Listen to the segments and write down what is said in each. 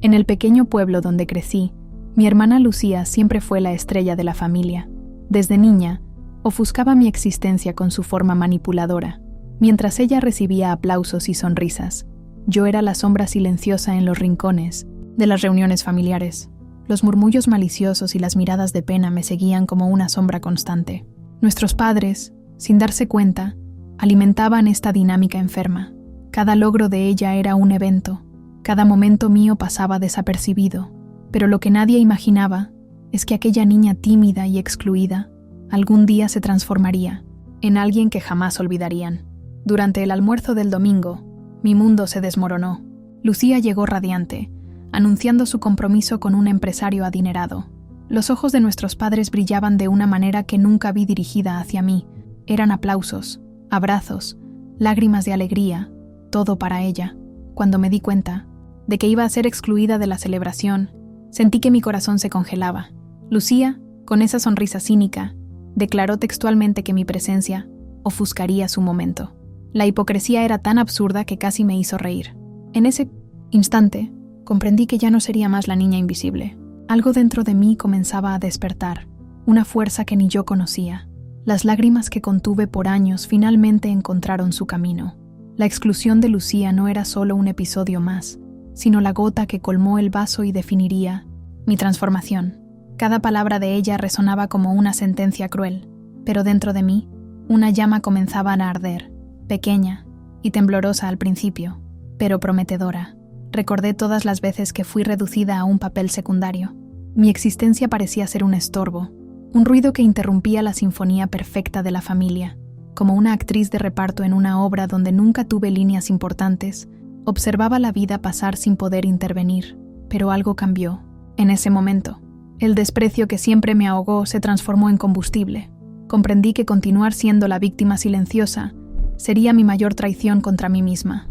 En el pequeño pueblo donde crecí, mi hermana Lucía siempre fue la estrella de la familia. Desde niña, ofuscaba mi existencia con su forma manipuladora. Mientras ella recibía aplausos y sonrisas, yo era la sombra silenciosa en los rincones de las reuniones familiares. Los murmullos maliciosos y las miradas de pena me seguían como una sombra constante. Nuestros padres, sin darse cuenta, alimentaban esta dinámica enferma. Cada logro de ella era un evento. Cada momento mío pasaba desapercibido. Pero lo que nadie imaginaba es que aquella niña tímida y excluida algún día se transformaría en alguien que jamás olvidarían. Durante el almuerzo del domingo, mi mundo se desmoronó. Lucía llegó radiante, anunciando su compromiso con un empresario adinerado. Los ojos de nuestros padres brillaban de una manera que nunca vi dirigida hacia mí. Eran aplausos, abrazos, lágrimas de alegría, todo para ella. Cuando me di cuenta de que iba a ser excluida de la celebración, sentí que mi corazón se congelaba. Lucía, con esa sonrisa cínica, declaró textualmente que mi presencia ofuscaría su momento. La hipocresía era tan absurda que casi me hizo reír. En ese instante, comprendí que ya no sería más la niña invisible. Algo dentro de mí comenzaba a despertar, una fuerza que ni yo conocía. Las lágrimas que contuve por años finalmente encontraron su camino. La exclusión de Lucía no era solo un episodio más, sino la gota que colmó el vaso y definiría mi transformación. Cada palabra de ella resonaba como una sentencia cruel, pero dentro de mí, una llama comenzaba a arder, pequeña y temblorosa al principio, pero prometedora. Recordé todas las veces que fui reducida a un papel secundario. Mi existencia parecía ser un estorbo, un ruido que interrumpía la sinfonía perfecta de la familia. Como una actriz de reparto en una obra donde nunca tuve líneas importantes, observaba la vida pasar sin poder intervenir, pero algo cambió. En ese momento, el desprecio que siempre me ahogó se transformó en combustible. Comprendí que continuar siendo la víctima silenciosa sería mi mayor traición contra mí misma.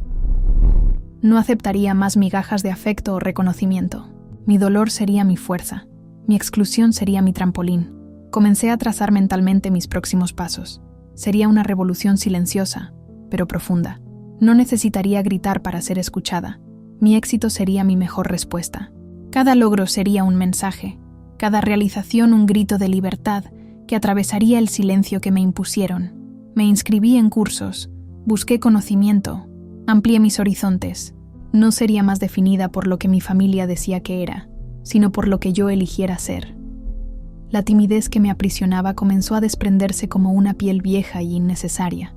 No aceptaría más migajas de afecto o reconocimiento. Mi dolor sería mi fuerza. Mi exclusión sería mi trampolín. Comencé a trazar mentalmente mis próximos pasos. Sería una revolución silenciosa, pero profunda. No necesitaría gritar para ser escuchada. Mi éxito sería mi mejor respuesta. Cada logro sería un mensaje, cada realización un grito de libertad que atravesaría el silencio que me impusieron. Me inscribí en cursos, busqué conocimiento, amplié mis horizontes. No sería más definida por lo que mi familia decía que era, sino por lo que yo eligiera ser. La timidez que me aprisionaba comenzó a desprenderse como una piel vieja y innecesaria.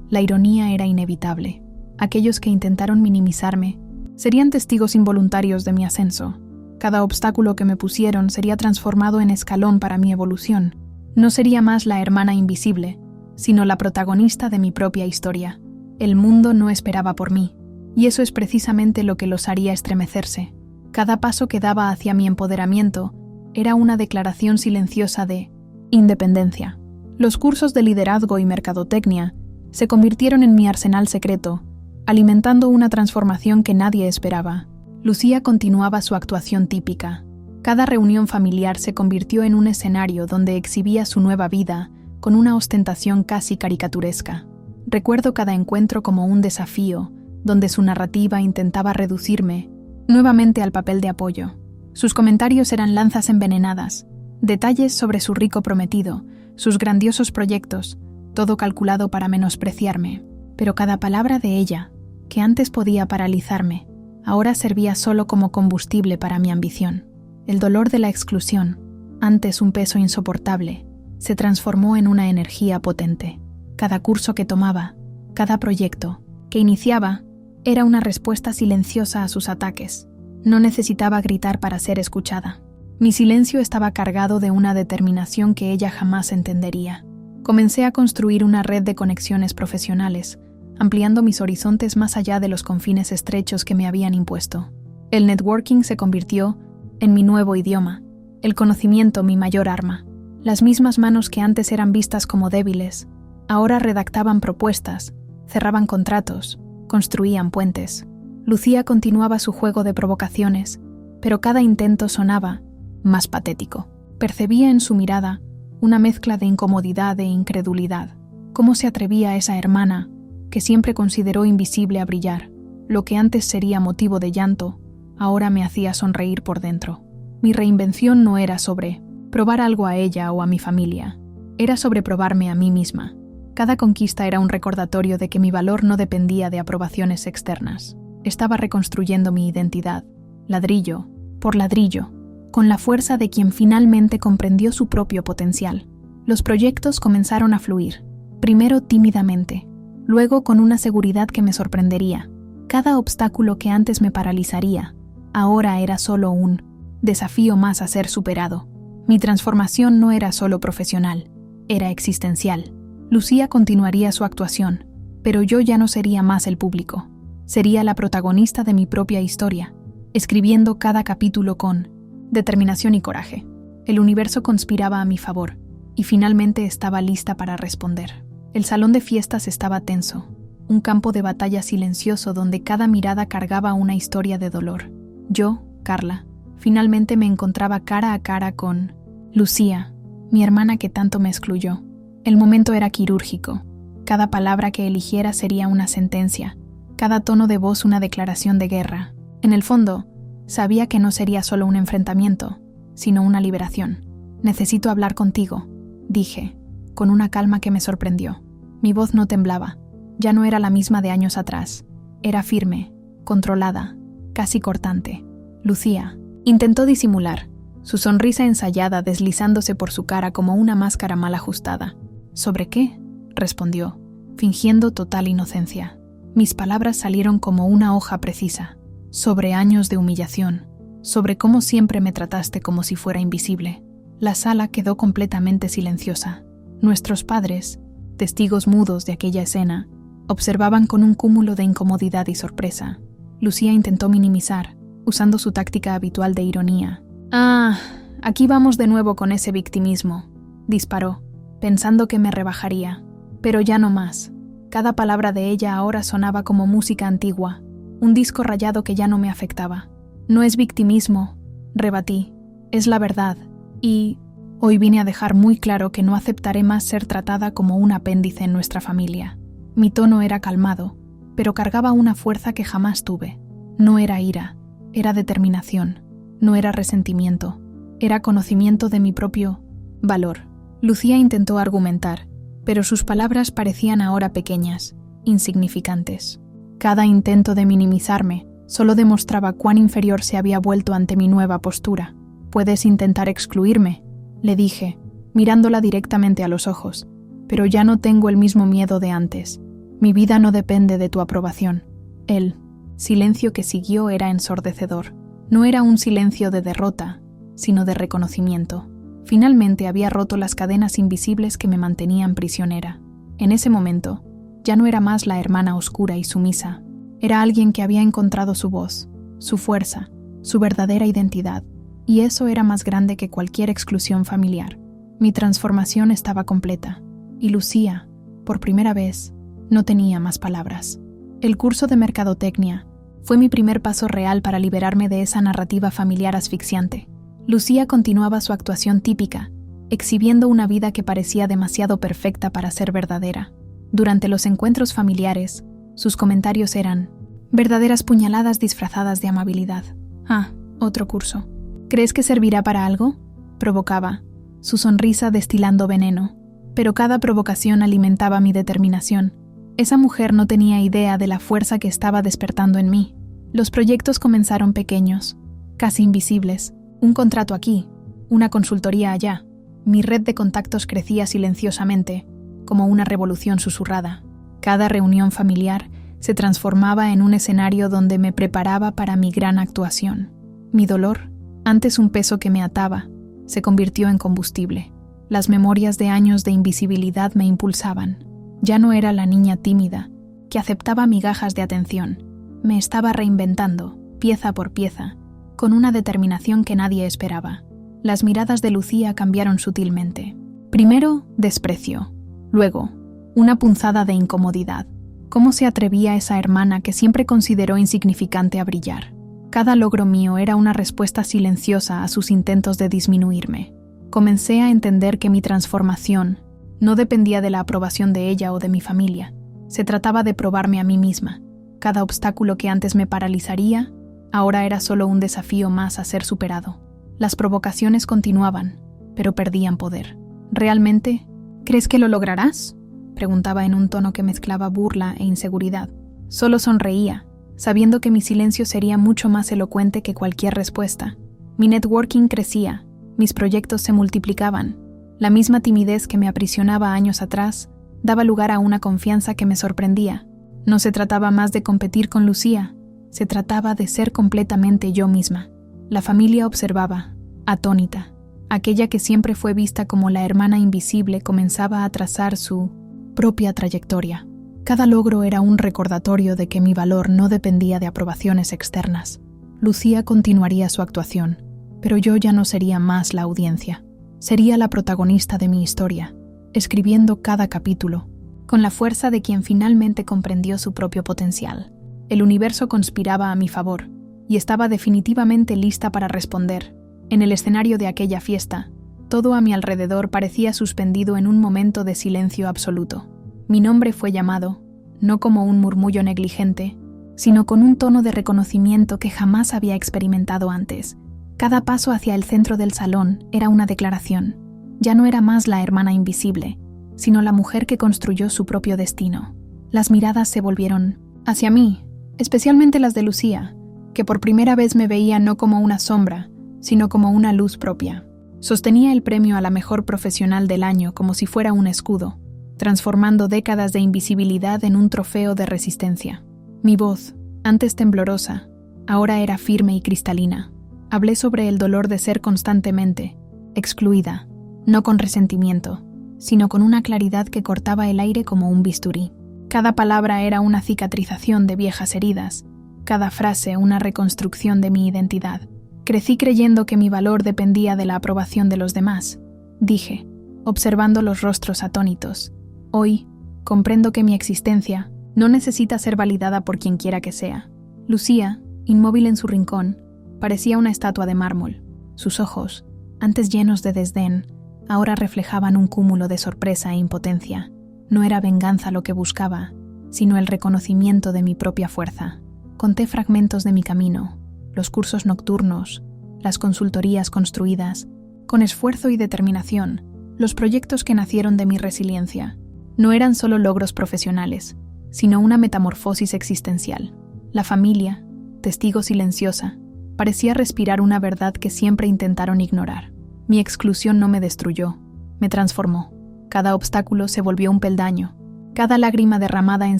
La ironía era inevitable. Aquellos que intentaron minimizarme serían testigos involuntarios de mi ascenso. Cada obstáculo que me pusieron sería transformado en escalón para mi evolución. No sería más la hermana invisible, sino la protagonista de mi propia historia. El mundo no esperaba por mí, y eso es precisamente lo que los haría estremecerse. Cada paso que daba hacia mi empoderamiento era una declaración silenciosa de independencia. Los cursos de liderazgo y mercadotecnia se convirtieron en mi arsenal secreto, alimentando una transformación que nadie esperaba. Lucía continuaba su actuación típica. Cada reunión familiar se convirtió en un escenario donde exhibía su nueva vida con una ostentación casi caricaturesca. Recuerdo cada encuentro como un desafío, donde su narrativa intentaba reducirme nuevamente al papel de apoyo. Sus comentarios eran lanzas envenenadas, detalles sobre su rico prometido, sus grandiosos proyectos, todo calculado para menospreciarme. Pero cada palabra de ella, que antes podía paralizarme, ahora servía solo como combustible para mi ambición. El dolor de la exclusión, antes un peso insoportable, se transformó en una energía potente. Cada curso que tomaba, cada proyecto que iniciaba, era una respuesta silenciosa a sus ataques. No necesitaba gritar para ser escuchada. Mi silencio estaba cargado de una determinación que ella jamás entendería. Comencé a construir una red de conexiones profesionales, ampliando mis horizontes más allá de los confines estrechos que me habían impuesto. El networking se convirtió en mi nuevo idioma, el conocimiento mi mayor arma. Las mismas manos que antes eran vistas como débiles, ahora redactaban propuestas, cerraban contratos, construían puentes. Lucía continuaba su juego de provocaciones, pero cada intento sonaba más patético. Percibía en su mirada una mezcla de incomodidad e incredulidad. ¿Cómo se atrevía esa hermana, que siempre consideró invisible, a brillar? Lo que antes sería motivo de llanto, ahora me hacía sonreír por dentro. Mi reinvención no era sobre probar algo a ella o a mi familia, era sobre probarme a mí misma. Cada conquista era un recordatorio de que mi valor no dependía de aprobaciones externas. Estaba reconstruyendo mi identidad, ladrillo por ladrillo, con la fuerza de quien finalmente comprendió su propio potencial. Los proyectos comenzaron a fluir, primero tímidamente, luego con una seguridad que me sorprendería. Cada obstáculo que antes me paralizaría, ahora era solo un desafío más a ser superado. Mi transformación no era solo profesional, era existencial. Lucía continuaría su actuación, pero yo ya no sería más el público. Sería la protagonista de mi propia historia, escribiendo cada capítulo con determinación y coraje. El universo conspiraba a mi favor, y finalmente estaba lista para responder. El salón de fiestas estaba tenso, un campo de batalla silencioso donde cada mirada cargaba una historia de dolor. Yo, Carla, finalmente me encontraba cara a cara con Lucía, mi hermana que tanto me excluyó. El momento era quirúrgico. Cada palabra que eligiera sería una sentencia, cada tono de voz una declaración de guerra. En el fondo, sabía que no sería solo un enfrentamiento, sino una liberación. «Necesito hablar contigo», dije, con una calma que me sorprendió. Mi voz no temblaba. Ya no era la misma de años atrás. Era firme, controlada, casi cortante. Lucía intentó disimular, su sonrisa ensayada deslizándose por su cara como una máscara mal ajustada. «¿Sobre qué?», respondió, fingiendo total inocencia. Mis palabras salieron como una hoja precisa. Sobre años de humillación, sobre cómo siempre me trataste como si fuera invisible. La sala quedó completamente silenciosa. Nuestros padres, testigos mudos de aquella escena, observaban con un cúmulo de incomodidad y sorpresa. Lucía intentó minimizar, usando su táctica habitual de ironía. «Ah, aquí vamos de nuevo con ese victimismo», disparó, pensando que me rebajaría. Pero ya no más. Cada palabra de ella ahora sonaba como música antigua, un disco rayado que ya no me afectaba. «No es victimismo», rebatí, «es la verdad, y hoy vine a dejar muy claro que no aceptaré más ser tratada como un apéndice en nuestra familia». Mi tono era calmado, pero cargaba una fuerza que jamás tuve. No era ira, era determinación, no era resentimiento, era conocimiento de mi propio valor. Lucía intentó argumentar, pero sus palabras parecían ahora pequeñas, insignificantes. Cada intento de minimizarme solo demostraba cuán inferior se había vuelto ante mi nueva postura. «Puedes intentar excluirme», le dije, mirándola directamente a los ojos, «pero ya no tengo el mismo miedo de antes. Mi vida no depende de tu aprobación». El silencio que siguió era ensordecedor. No era un silencio de derrota, sino de reconocimiento. Finalmente había roto las cadenas invisibles que me mantenían prisionera. En ese momento, ya no era más la hermana oscura y sumisa. Era alguien que había encontrado su voz, su fuerza, su verdadera identidad, y eso era más grande que cualquier exclusión familiar. Mi transformación estaba completa, y Lucía, por primera vez, no tenía más palabras. El curso de mercadotecnia fue mi primer paso real para liberarme de esa narrativa familiar asfixiante. Lucía continuaba su actuación típica, exhibiendo una vida que parecía demasiado perfecta para ser verdadera. Durante los encuentros familiares, sus comentarios eran verdaderas puñaladas disfrazadas de amabilidad. «Ah, otro curso. ¿Crees que servirá para algo?», provocaba, su sonrisa destilando veneno. Pero cada provocación alimentaba mi determinación. Esa mujer no tenía idea de la fuerza que estaba despertando en mí. Los proyectos comenzaron pequeños, casi invisibles. Un contrato aquí, una consultoría allá. Mi red de contactos crecía silenciosamente, como una revolución susurrada. Cada reunión familiar se transformaba en un escenario donde me preparaba para mi gran actuación. Mi dolor, antes un peso que me ataba, se convirtió en combustible. Las memorias de años de invisibilidad me impulsaban. Ya no era la niña tímida, que aceptaba migajas de atención. Me estaba reinventando, pieza por pieza, con una determinación que nadie esperaba. Las miradas de Lucía cambiaron sutilmente. Primero, desprecio. Luego, una punzada de incomodidad. ¿Cómo se atrevía esa hermana que siempre consideró insignificante a brillar? Cada logro mío era una respuesta silenciosa a sus intentos de disminuirme. Comencé a entender que mi transformación no dependía de la aprobación de ella o de mi familia. Se trataba de probarme a mí misma. Cada obstáculo que antes me paralizaría, Ahora era solo un desafío más a ser superado. Las provocaciones continuaban, pero perdían poder. ¿Realmente? ¿Crees que lo lograrás?, preguntaba en un tono que mezclaba burla e inseguridad. Solo sonreía, sabiendo que mi silencio sería mucho más elocuente que cualquier respuesta. Mi networking crecía, mis proyectos se multiplicaban. La misma timidez que me aprisionaba años atrás daba lugar a una confianza que me sorprendía. No se trataba más de competir con Lucía, se trataba de ser completamente yo misma. La familia observaba, atónita. Aquella que siempre fue vista como la hermana invisible comenzaba a trazar su propia trayectoria. Cada logro era un recordatorio de que mi valor no dependía de aprobaciones externas. Lucía continuaría su actuación, pero yo ya no sería más la audiencia. Sería la protagonista de mi historia, escribiendo cada capítulo, con la fuerza de quien finalmente comprendió su propio potencial. El universo conspiraba a mi favor, y estaba definitivamente lista para responder. En el escenario de aquella fiesta, todo a mi alrededor parecía suspendido en un momento de silencio absoluto. Mi nombre fue llamado, no como un murmullo negligente, sino con un tono de reconocimiento que jamás había experimentado antes. Cada paso hacia el centro del salón era una declaración. Ya no era más la hermana invisible, sino la mujer que construyó su propio destino. Las miradas se volvieron hacia mí, especialmente las de Lucía, que por primera vez me veía no como una sombra, sino como una luz propia. Sostenía el premio a la mejor profesional del año como si fuera un escudo, transformando décadas de invisibilidad en un trofeo de resistencia. Mi voz, antes temblorosa, ahora era firme y cristalina. Hablé sobre el dolor de ser constantemente excluida, no con resentimiento, sino con una claridad que cortaba el aire como un bisturí. Cada palabra era una cicatrización de viejas heridas, cada frase una reconstrucción de mi identidad. Crecí creyendo que mi valor dependía de la aprobación de los demás, dije, observando los rostros atónitos. Hoy, comprendo que mi existencia no necesita ser validada por quien quiera que sea. Lucía, inmóvil en su rincón, parecía una estatua de mármol. Sus ojos, antes llenos de desdén, ahora reflejaban un cúmulo de sorpresa e impotencia. No era venganza lo que buscaba, sino el reconocimiento de mi propia fuerza. Conté fragmentos de mi camino, los cursos nocturnos, las consultorías construidas, con esfuerzo y determinación, los proyectos que nacieron de mi resiliencia. No eran solo logros profesionales, sino una metamorfosis existencial. La familia, testigo silenciosa, parecía respirar una verdad que siempre intentaron ignorar. Mi exclusión no me destruyó, me transformó. Cada obstáculo se volvió un peldaño. Cada lágrima derramada en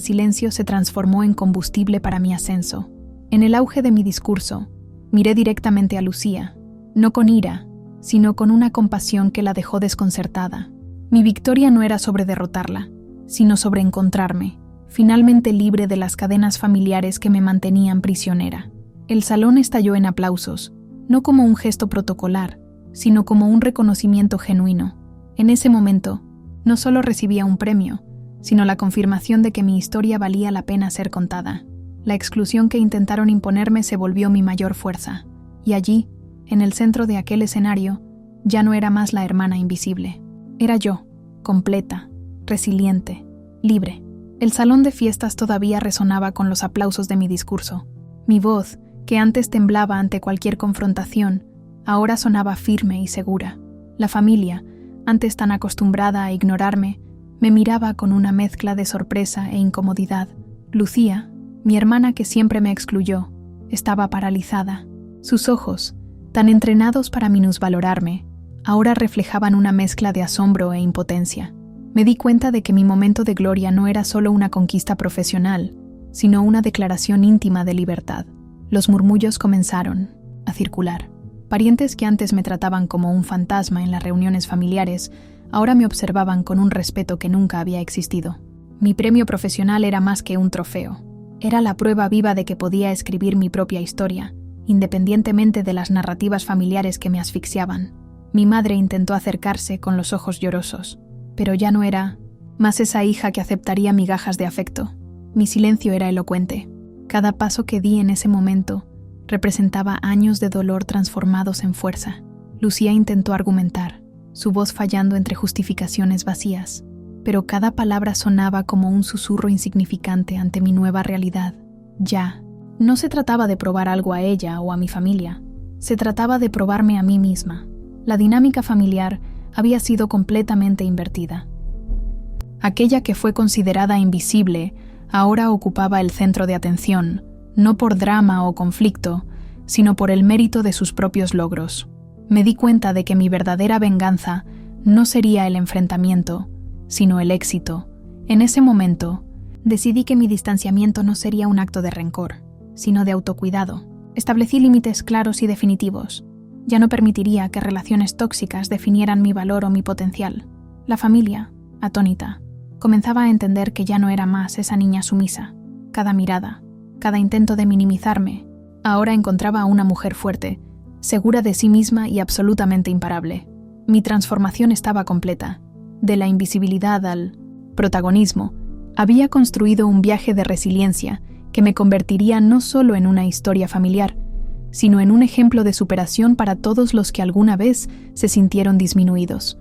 silencio se transformó en combustible para mi ascenso. En el auge de mi discurso, miré directamente a Lucía, no con ira, sino con una compasión que la dejó desconcertada. Mi victoria no era sobre derrotarla, sino sobre encontrarme, finalmente libre de las cadenas familiares que me mantenían prisionera. El salón estalló en aplausos, no como un gesto protocolar, sino como un reconocimiento genuino. En ese momento, no solo recibía un premio, sino la confirmación de que mi historia valía la pena ser contada. La exclusión que intentaron imponerme se volvió mi mayor fuerza, y allí, en el centro de aquel escenario, ya no era más la hermana invisible. Era yo, completa, resiliente, libre. El salón de fiestas todavía resonaba con los aplausos de mi discurso. Mi voz, que antes temblaba ante cualquier confrontación, ahora sonaba firme y segura. La familia, antes tan acostumbrada a ignorarme, me miraba con una mezcla de sorpresa e incomodidad. Lucía, mi hermana que siempre me excluyó, estaba paralizada. Sus ojos, tan entrenados para minusvalorarme, ahora reflejaban una mezcla de asombro e impotencia. Me di cuenta de que mi momento de gloria no era solo una conquista profesional, sino una declaración íntima de libertad. Los murmullos comenzaron a circular. Parientes que antes me trataban como un fantasma en las reuniones familiares, ahora me observaban con un respeto que nunca había existido. Mi premio profesional era más que un trofeo. Era la prueba viva de que podía escribir mi propia historia, independientemente de las narrativas familiares que me asfixiaban. Mi madre intentó acercarse con los ojos llorosos, pero ya no era más esa hija que aceptaría migajas de afecto. Mi silencio era elocuente. Cada paso que di en ese momento representaba años de dolor transformados en fuerza. Lucía intentó argumentar, su voz fallando entre justificaciones vacías, pero cada palabra sonaba como un susurro insignificante ante mi nueva realidad. Ya, No se trataba de probar algo a ella o a mi familia, se trataba de probarme a mí misma. La dinámica familiar había sido completamente invertida. Aquella que fue considerada invisible ahora ocupaba el centro de atención, no por drama o conflicto, sino por el mérito de sus propios logros. Me di cuenta de que mi verdadera venganza no sería el enfrentamiento, sino el éxito. En ese momento, decidí que mi distanciamiento no sería un acto de rencor, sino de autocuidado. Establecí límites claros y definitivos. Ya no permitiría que relaciones tóxicas definieran mi valor o mi potencial. La familia, atónita, comenzaba a entender que ya no era más esa niña sumisa. Cada mirada, cada intento de minimizarme, ahora encontraba a una mujer fuerte, segura de sí misma y absolutamente imparable. Mi transformación estaba completa. De la invisibilidad al protagonismo, había construido un viaje de resiliencia que me convertiría no solo en una historia familiar, sino en un ejemplo de superación para todos los que alguna vez se sintieron disminuidos.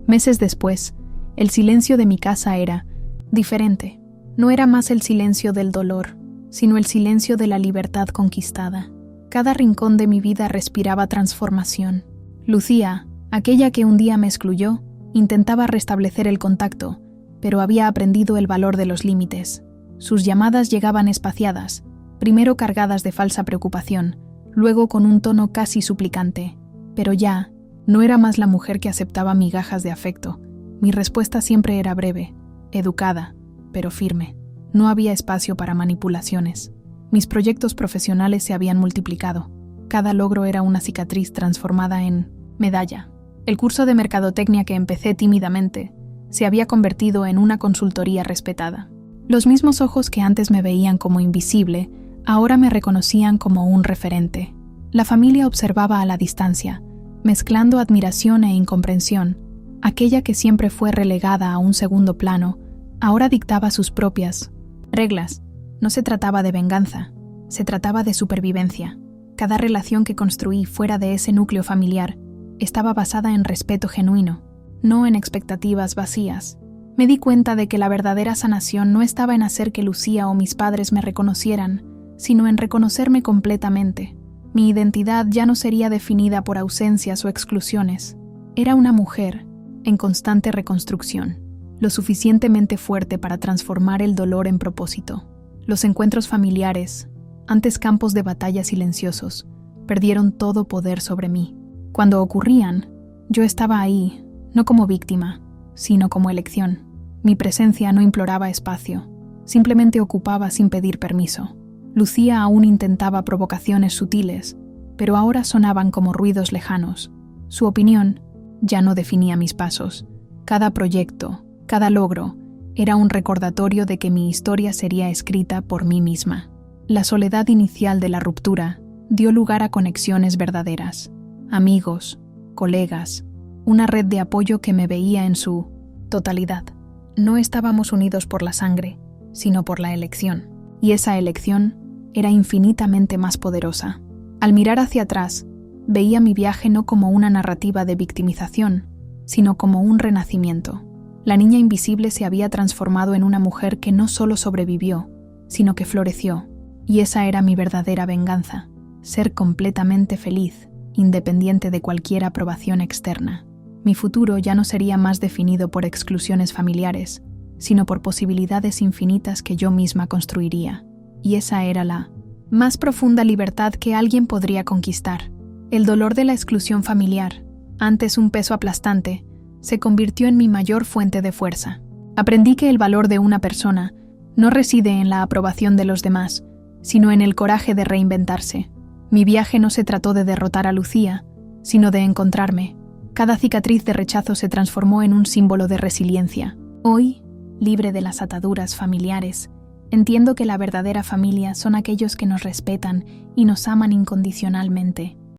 Meses después, el silencio de mi casa era diferente. No era más el silencio del dolor, sino el silencio de la libertad conquistada. Cada rincón de mi vida respiraba transformación. Lucía, aquella que un día me excluyó, intentaba restablecer el contacto, pero había aprendido el valor de los límites. Sus llamadas llegaban espaciadas, primero cargadas de falsa preocupación, luego con un tono casi suplicante. Pero ya, no era más la mujer que aceptaba migajas de afecto. Mi respuesta siempre era breve, educada, pero firme. No había espacio para manipulaciones. Mis proyectos profesionales se habían multiplicado. Cada logro era una cicatriz transformada en medalla. El curso de mercadotecnia que empecé tímidamente se había convertido en una consultoría respetada. Los mismos ojos que antes me veían como invisible, ahora me reconocían como un referente. La familia observaba a la distancia, mezclando admiración e incomprensión. Aquella que siempre fue relegada a un segundo plano, ahora dictaba sus propias reglas. No se trataba de venganza, se trataba de supervivencia. Cada relación que construí fuera de ese núcleo familiar estaba basada en respeto genuino, no en expectativas vacías. Me di cuenta de que la verdadera sanación no estaba en hacer que Lucía o mis padres me reconocieran, sino en reconocerme completamente. Mi identidad ya no sería definida por ausencias o exclusiones. Era una mujer en constante reconstrucción, lo suficientemente fuerte para transformar el dolor en propósito. Los encuentros familiares, antes campos de batalla silenciosos, perdieron todo poder sobre mí. Cuando ocurrían, yo estaba ahí, no como víctima, sino como elección. Mi presencia no imploraba espacio, simplemente ocupaba sin pedir permiso. Lucía aún intentaba provocaciones sutiles, pero ahora sonaban como ruidos lejanos. Su opinión ya no definía mis pasos. Cada proyecto, cada logro, era un recordatorio de que mi historia sería escrita por mí misma. La soledad inicial de la ruptura dio lugar a conexiones verdaderas. Amigos, colegas, una red de apoyo que me veía en su totalidad. No estábamos unidos por la sangre, sino por la elección. Y esa elección era infinitamente más poderosa. Al mirar hacia atrás, veía mi viaje no como una narrativa de victimización, sino como un renacimiento. La niña invisible se había transformado en una mujer que no solo sobrevivió, sino que floreció. Y esa era mi verdadera venganza, ser completamente feliz, independiente de cualquier aprobación externa. Mi futuro ya no sería más definido por exclusiones familiares, sino por posibilidades infinitas que yo misma construiría. Y esa era la más profunda libertad que alguien podría conquistar. El dolor de la exclusión familiar, antes un peso aplastante, se convirtió en mi mayor fuente de fuerza. Aprendí que el valor de una persona no reside en la aprobación de los demás, sino en el coraje de reinventarse. Mi viaje no se trató de derrotar a Lucía, sino de encontrarme. Cada cicatriz de rechazo se transformó en un símbolo de resiliencia. Hoy, libre de las ataduras familiares, entiendo que la verdadera familia son aquellos que nos respetan y nos aman incondicionalmente.